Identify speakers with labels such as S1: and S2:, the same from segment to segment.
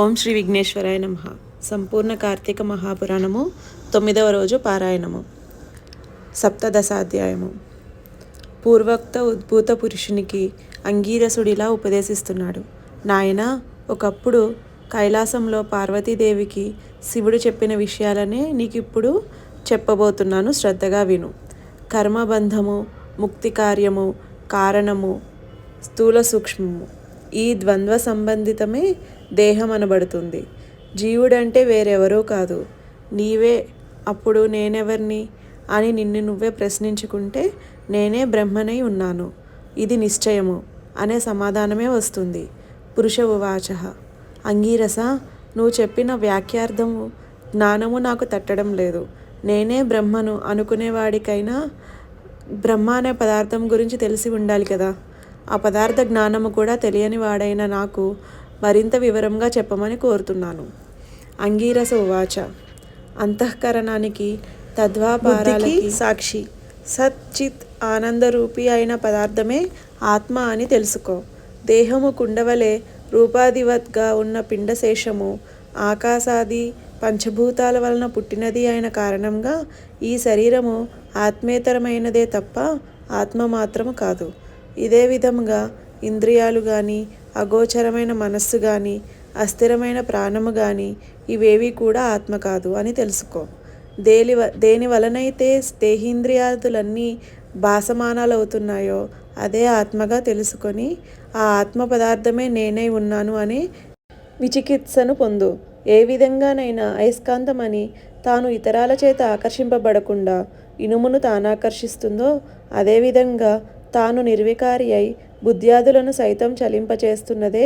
S1: ఓం శ్రీ విఘ్నేశ్వరాయ నమః. సంపూర్ణ కార్తీక మహాపురాణము 9వ రోజు పారాయణము. సప్తదశాధ్యాయము. పూర్వోక్త ఉద్భూత పురుషునికి అంగీరసుడిలా ఉపదేశిస్తున్నాడు. నాయనా, ఒకప్పుడు కైలాసంలో పార్వతీదేవికి శివుడు చెప్పిన విషయాలనే నీకిప్పుడు చెప్పబోతున్నాను, శ్రద్ధగా విను. కర్మబంధము, ముక్తి కార్యము, కారణము, స్థూల సూక్ష్మము, ఈ ద్వంద్వ సంబంధితమే దేహం అనబడుతుంది. జీవుడంటే వేరెవరూ కాదు, నీవే. అప్పుడు నేనెవర్ని అని నిన్ను నువ్వే ప్రశ్నించుకుంటే నేనే బ్రహ్మనై ఉన్నాను, ఇది నిశ్చయము అనే సమాధానమే వస్తుంది. పురుష ఉవాచ. అంగీరస, నువ్వు చెప్పిన వాక్యార్థము జ్ఞానము నాకు తట్టడం లేదు. నేనే బ్రహ్మను అనుకునేవాడికైనా బ్రహ్మ అనే పదార్థం గురించి తెలిసి ఉండాలి కదా. ఆ పదార్థ జ్ఞానము కూడా తెలియని వాడైన నాకు మరింత వివరంగా చెప్పమని కోరుతున్నాను. అంగీరస ఉవాచ. అంతఃకరణానికి తద్వాపారాలకి సాక్షి సత్ చిత్ ఆనందరూపి అయిన పదార్థమే ఆత్మ అని తెలుసుకో. దేహము కుండవలే రూపాధివత్గా ఉన్న పిండశేషము ఆకాశాది పంచభూతాల వలన పుట్టినది అయిన కారణంగా ఈ శరీరము ఆత్మేతరమైనదే తప్ప ఆత్మ మాత్రము కాదు. ఇదే విధముగా ఇంద్రియాలు కానీ, అగోచరమైన మనస్సు కానీ, అస్థిరమైన ప్రాణము కానీ ఇవేవి కూడా ఆత్మ కాదు అని తెలుసుకో. దేని వలనైతే దేహేంద్రియాదులన్నీ భాసమానాలవుతున్నాయో అదే ఆత్మగా తెలుసుకొని ఆ ఆత్మ పదార్థమే నేనై ఉన్నాను అని విచికిత్సను పొందు. ఏ విధంగానైనా అయస్కాంతమని తాను ఇతరాల చేత ఆకర్షింపబడకుండా ఇనుమును తానాకర్షిస్తుందో అదేవిధంగా తాను నిర్వికారి అయి బుద్ధ్యాదులను సైతం చలింపచేస్తున్నదే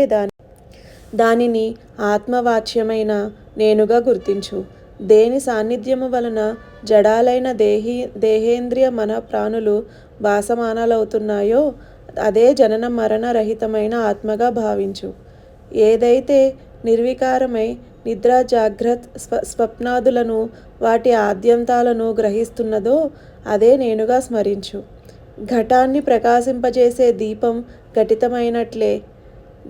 S1: దానిని ఆత్మవాచ్యమైన నేనుగా గుర్తించు. దేని సాన్నిధ్యము వలన జడాలైన దేహేంద్రియ మన ప్రాణులు భాసమానాలవుతున్నాయో అదే జనన మరణ రహితమైన ఆత్మగా భావించు. ఏదైతే నిర్వికారమై నిద్ర, జాగ్రత్త, స్వప్నాదులను వాటి ఆద్యంతాలను గ్రహిస్తున్నదో అదే నేనుగా స్మరించు. ఘటాన్ని ప్రకాశింపజేసే దీపం ఘటితమైనట్లే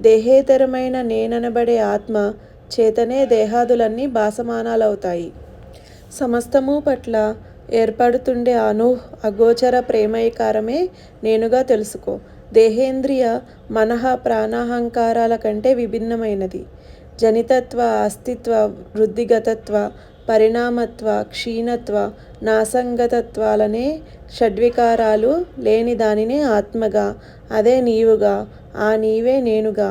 S1: దేహేతరమైన నేననబడే ఆత్మ చేతనే దేహాదులన్నీ భాసమానాలవుతాయి. సమస్తము పట్ల ఏర్పడుతుండే అగోచర ప్రేమైకారమే నేనుగా తెలుసుకో. దేహేంద్రియ మనః ప్రాణాహంకారాల కంటే విభిన్నమైనది. జనితత్వ, అస్తిత్వ, వృద్ధిగతత్వ, పరిణామత్వ, క్షీణత్వ, నాసంగతత్వాలనే షడ్వికారాలు లేని దానినే ఆత్మగా, అదే నీవుగా, ఆ నీవే నేనుగా,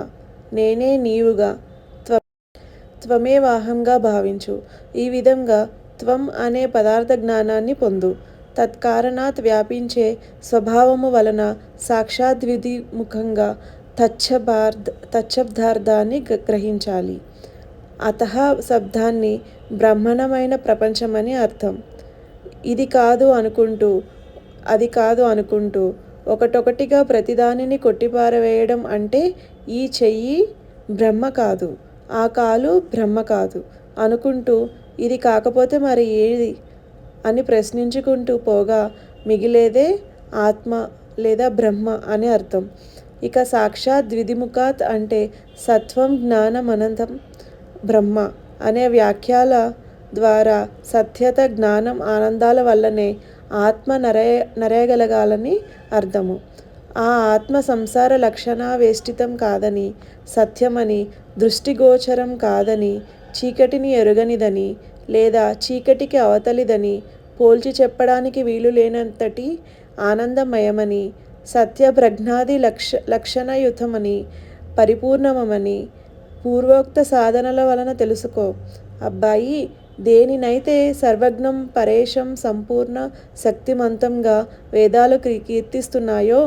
S1: నేనే నీవుగా, త్వమేవాహంగా భావించు. ఈ విధంగా త్వం అనే పదార్థ జ్ఞానాన్ని పొందు. తత్కారణాత్ వ్యాపించే స్వభావము వలన సాక్షాద్విధిముఖంగా తచ్చబ్దార్థాన్ని గ్రహించాలి. అతః శబ్దాన్ని బ్రహ్మాండమైన ప్రపంచమని అర్థం. ఇది కాదు అనుకుంటూ, అది కాదు అనుకుంటూ ఒకటొకటిగా ప్రతిదానిని కొట్టిపారవేయడం అంటే ఈ చెయ్యి బ్రహ్మ కాదు, ఆ కాలు బ్రహ్మ కాదు అనుకుంటూ ఇది కాకపోతే మరి ఏది అని ప్రశ్నించుకుంటూ పోగా మిగిలేదే ఆత్మ లేదా బ్రహ్మ అని అర్థం. ఇక సాక్షాత్ ద్విధిముఖాత్ అంటే సత్వం, జ్ఞానం, అనంతం బ్రహ్మ అనే వ్యాఖ్యల ద్వారా సత్యత, జ్ఞానం, ఆనందాల వల్లనే ఆత్మ నరేయగలగాలని అర్థము. ఆ ఆత్మ సంసార లక్షణావేష్టితం కాదని, సత్యమని, దృష్టిగోచరం కాదని, చీకటిని ఎరుగనిదని లేదా చీకటికి అవతలిదని, పోల్చి చెప్పడానికి వీలు లేనంతటి ఆనందమయమని, సత్యప్రజ్ఞాది లక్షణయుతమని, పరిపూర్ణమని పూర్వోక్త సాధనల వలన తెలుసుకో. అబ్బాయి, దేనినైతే సర్వజ్ఞం, పరేశం, సంపూర్ణ శక్తిమంతంగా వేదాలు కీర్తిస్తున్నాయో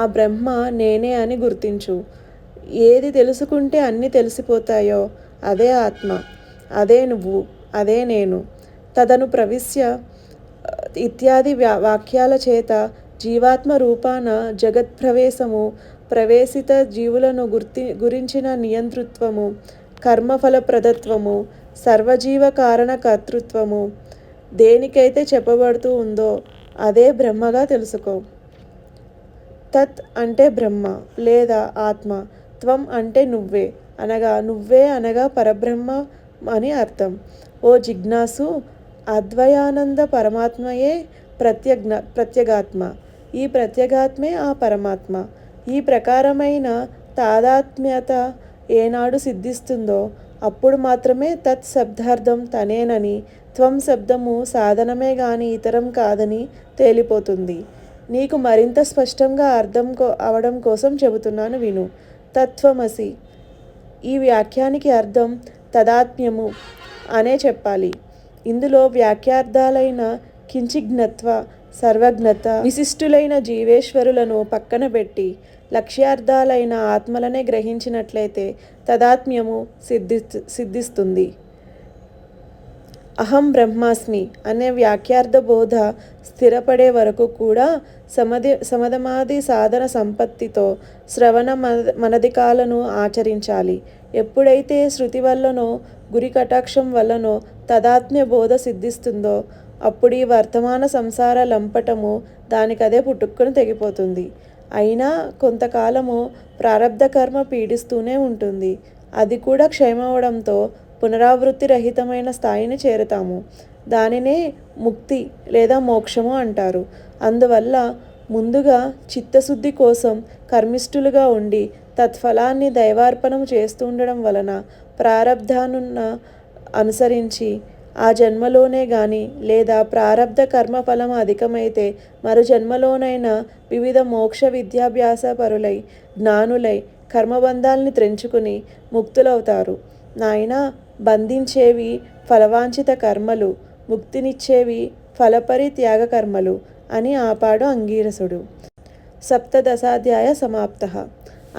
S1: ఆ బ్రహ్మ నేనే అని గుర్తించు. ఏది తెలుసుకుంటే అన్నీ తెలిసిపోతాయో అదే ఆత్మ, అదే నువ్వు, అదే నేను. తదను ప్రవిశ్య ఇత్యాది వాక్యాల చేత జీవాత్మ రూపాన జగత్ప్రవేశము, ప్రవేశిత జీవులను గురించిన నియంతృత్వము, కర్మఫలప్రదత్వము, సర్వజీవ కారణ కర్తృత్వము దేనికైతే చెప్పబడుతూ ఉందో అదే బ్రహ్మగా తెలుసుకో. తత్ అంటే బ్రహ్మ లేదా ఆత్మ, త్వం అంటే నువ్వే అనగా నువ్వే అనగా పరబ్రహ్మ అని అర్థం. ఓ జిజ్ఞాసు, అద్వయానంద పరమాత్మయే ప్రత్యేగాత్మ. ఈ ప్రత్యేగాత్మే ఆ పరమాత్మ. ఈ ప్రకారమైన తాదాత్మ్యత ఏనాడు సిద్ధిస్తుందో అప్పుడు మాత్రమే తత్ శబ్దార్థం తనేనని, త్వం శబ్దము సాధనమే గాని ఇతరం కాదని తేలిపోతుంది. నీకు మరింత స్పష్టంగా అర్థం అవడం కోసం చెబుతున్నాను విను. తత్వమసి ఈ వాక్యానికి అర్థం తదాత్మ్యము అనే చెప్పాలి. ఇందులో వాక్యార్థాలైన కించిజ్ఞత్వ, సర్వజ్ఞత, విశిష్టులైన జీవేశ్వరులను పక్కన పెట్టి లక్ష్యార్థాలైన ఆత్మలనే గ్రహించినట్లయితే తదాత్మ్యము సిద్ధిస్తుంది. అహం బ్రహ్మాస్మి అనే వాక్యార్థ బోధ స్థిరపడే వరకు కూడా సమధమాది సాధన సంపత్తితో శ్రవణ మనదికాలను ఆచరించాలి. ఎప్పుడైతే శృతి వల్లనో గురి కటాక్షం వల్లనో తదాత్మ్య బోధ సిద్ధిస్తుందో అప్పుడు ఈ వర్తమాన సంసార లంపటము దానికదే పుట్టుక్కుని తెగిపోతుంది. అయినా కొంతకాలము ప్రారబ్ధ కర్మ పీడిస్తూనే ఉంటుంది. అది కూడా క్షయమవడంతో పునరావృత్తి రహితమైన స్థాయిని చేరుతాము. దానినే ముక్తి లేదా మోక్షము అంటారు. అందువల్ల ముందుగా చిత్తశుద్ధి కోసం కర్మిష్ఠులుగా ఉండి తత్ఫలాన్ని దైవార్పణం చేస్తుండడం వలన ప్రారబ్ధానున్న అనుసరించి ఆ జన్మలోనే గాని లేదా ప్రారబ్ధ కర్మఫలం అధికమైతే మరు జన్మలోనైనా వివిధ మోక్ష విద్యాభ్యాస పరులై జ్ఞానులై కర్మబంధాల్ని త్రెంచుకుని ముక్తులవుతారు. నాయనా, బంధించేవి ఫలవాంఛిత కర్మలు, ముక్తినిచ్చేవి ఫలపరిత్యాగ కర్మలు అని ఆపాడు అంగీరసుడు. సప్తదశాధ్యాయ సమాప్తః.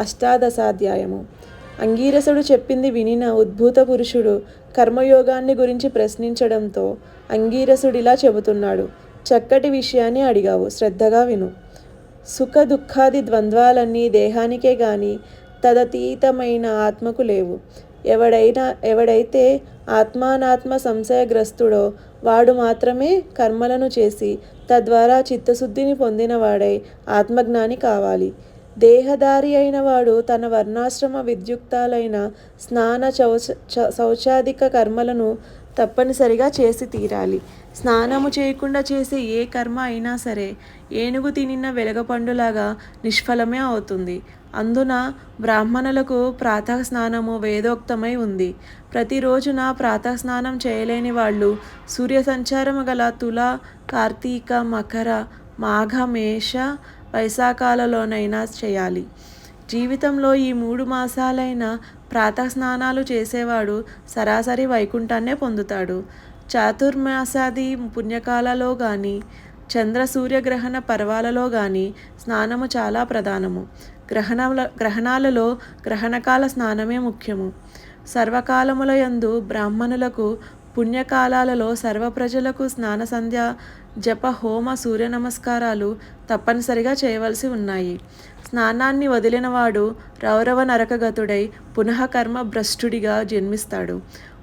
S1: అష్టాదశాధ్యాయము. అంగీరసుడు చెప్పింది వినిన ఉద్భూత పురుషుడు కర్మయోగాన్ని గురించి ప్రశ్నించడంతో అంగీరసుడిలా చెబుతున్నాడు. చక్కటి విషయాన్ని అడిగావు, శ్రద్ధగా విను. సుఖ దుఃఖాది ద్వంద్వాలన్నీ దేహానికే గాని తదతీతమైన ఆత్మకు లేవు. ఎవడైతే ఆత్మానాత్మ సంశయగ్రస్తుడో వాడు మాత్రమే కర్మలను చేసి తద్వారా చిత్తశుద్ధిని పొందినవాడై ఆత్మజ్ఞాని కావాలి. దేహధారి అయిన వాడు తన వర్ణాశ్రమ విద్యుక్తాలైన స్నాన శౌచాదిక కర్మలను తప్పనిసరిగా చేసి తీరాలి. స్నానము చేయకుండా చేసే ఏ కర్మ అయినా సరే ఏనుగు తినిన వెలగపండులాగా నిష్ఫలమే అవుతుంది. అందున బ్రాహ్మణులకు ప్రాతఃస్నానము వేదోక్తమై ఉంది. ప్రతిరోజున ప్రాతఃస్నానం చేయలేని వాళ్ళు సూర్య సంచారము గల తుల, కార్తీక, మకర, మాఘ, మేష, వైశాఖాలలోనైనా చేయాలి. జీవితంలో ఈ 3 మాసాలైన ప్రాతఃస్నానాలు చేసేవాడు సరాసరి వైకుంఠాన్నే పొందుతాడు. చాతుర్మాసాది పుణ్యకాలలో కానీ చంద్ర సూర్యగ్రహణ పర్వాలలో కానీ స్నానము చాలా ప్రధానము. గ్రహణాలలో గ్రహణకాల స్నానమే ముఖ్యము. సర్వకాలముల యందు బ్రాహ్మణులకు పుణ్యకాలాలలో సర్వ ప్రజలకు స్నాన సంధ్య జప హోమ సూర్య నమస్కారాలు తప్పనిసరిగా చేయవలసి ఉన్నాయి. స్నానాన్ని వదిలినవాడు రౌరవ నరకగతుడై పునః కర్మ భ్రష్టుడిగా జన్మిస్తాడు.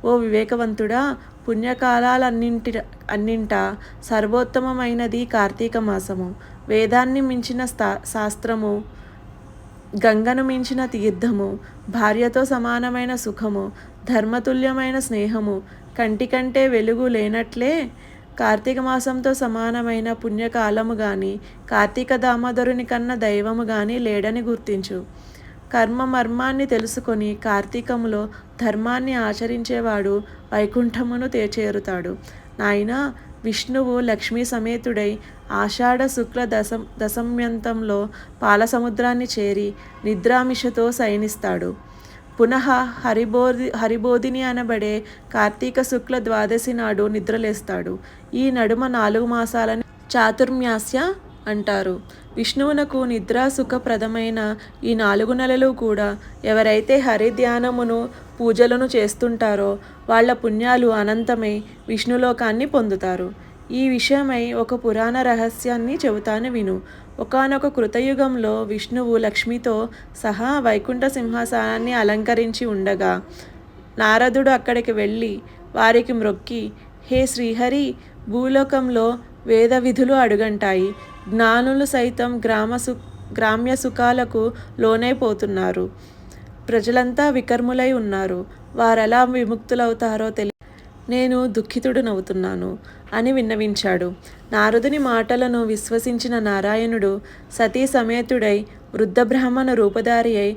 S1: ఓ వివేకవంతుడా, పుణ్యకాలాలన్నింటా సర్వోత్తమమైనది కార్తీక మాసము. వేదాన్ని మించిన శాస్త్రము, గంగను మించిన తీర్థము, భార్యతో సమానమైన సుఖము, ధర్మతుల్యమైన స్నేహము, కంటికంటే వెలుగు లేనట్లే కార్తీక మాసంతో సమానమైన పుణ్యకాలము గాని కార్తీక దామోదరుని కన్న దైవము గాని లేడని గుర్తించు. కర్మ మర్మాన్ని తెలుసుకొని కార్తీకములో ధర్మాన్ని ఆచరించేవాడు వైకుంఠమును చేరుతాడు. నాయనా, విష్ణువు లక్ష్మీ సమేతుడై ఆషాఢ శుక్ల దశమ్యంతంలో పాలసముద్రాన్ని చేరి నిద్రామిషతో శయనిస్తాడు. పునః హరిబోధిని అనబడే కార్తీక శుక్ల ద్వాదశి నాడు నిద్రలేస్తాడు. ఈ నడుమ 4 మాసాలని చాతుర్మాస్య అంటారు. విష్ణువునకు నిద్రా సుఖప్రదమైన ఈ 4 నెలలు కూడా ఎవరైతే హరి ధ్యానమును పూజలను చేస్తుంటారో వాళ్ళ పుణ్యాలు అనంతమై విష్ణులోకాన్ని పొందుతారు. ఈ విషయమై ఒక పురాణ రహస్యాన్ని చెబుతాను విను. ఒకానొక కృతయుగంలో విష్ణువు లక్ష్మితో సహా వైకుంఠ సింహాసనాన్ని అలంకరించి ఉండగా నారదుడు అక్కడికి వెళ్ళి వారికి మ్రొక్కి, హే శ్రీహరి, భూలోకంలో వేద విధులు అడుగంటాయి. జ్ఞానులు సైతం గ్రామ్య సుఖాలకు లోనైపోతున్నారు. ప్రజలంతా వికర్ములై ఉన్నారు. వారెలా విముక్తులవుతారో నేను దుఃఖితుడనవుతున్నాను అని విన్నవించాడు. నారదుని మాటలను విశ్వసించిన నారాయణుడు సతీ సమేతుడై వృద్ధ బ్రాహ్మణ రూపధారి అయి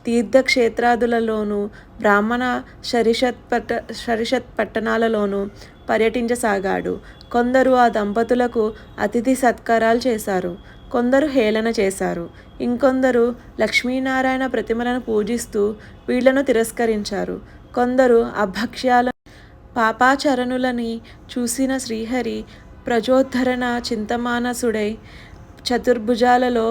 S1: తీర్థక్షేత్రాదులలోనూ బ్రాహ్మణ షరిషత్ పట్టణాలలోనూ పర్యటించసాగాడు. కొందరు ఆ దంపతులకు అతిథి సత్కారాలు చేశారు. కొందరు హేళన చేశారు. ఇంకొందరు లక్ష్మీనారాయణ ప్రతిమలను పూజిస్తూ వీళ్లను తిరస్కరించారు. కొందరు అభక్ష్యాల పాపాచరణులని చూసిన శ్రీహరి ప్రజోద్ధరణ చింతమానసుడై చతుర్భుజాలలో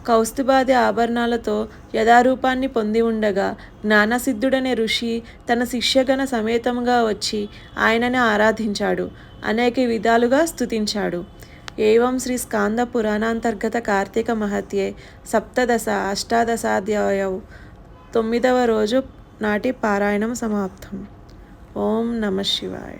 S1: కౌస్తుభాది ఆభరణాలతో యథారూపాన్ని పొంది ఉండగా జ్ఞానసిద్ధుడనే ఋషి తన శిష్యగణ సమేతంగా వచ్చి ఆయనని ఆరాధించాడు. అనేక విధాలుగా స్తుతించాడు. ఏవం శ్రీ స్కాంద పురాణాంతర్గత కార్తీక మహత్యే సప్తదశ అష్టాదశాధ్యాయౌ 9వ రోజు నాటి పారాయణం సమాప్తం. ఓం నమః శివాయ.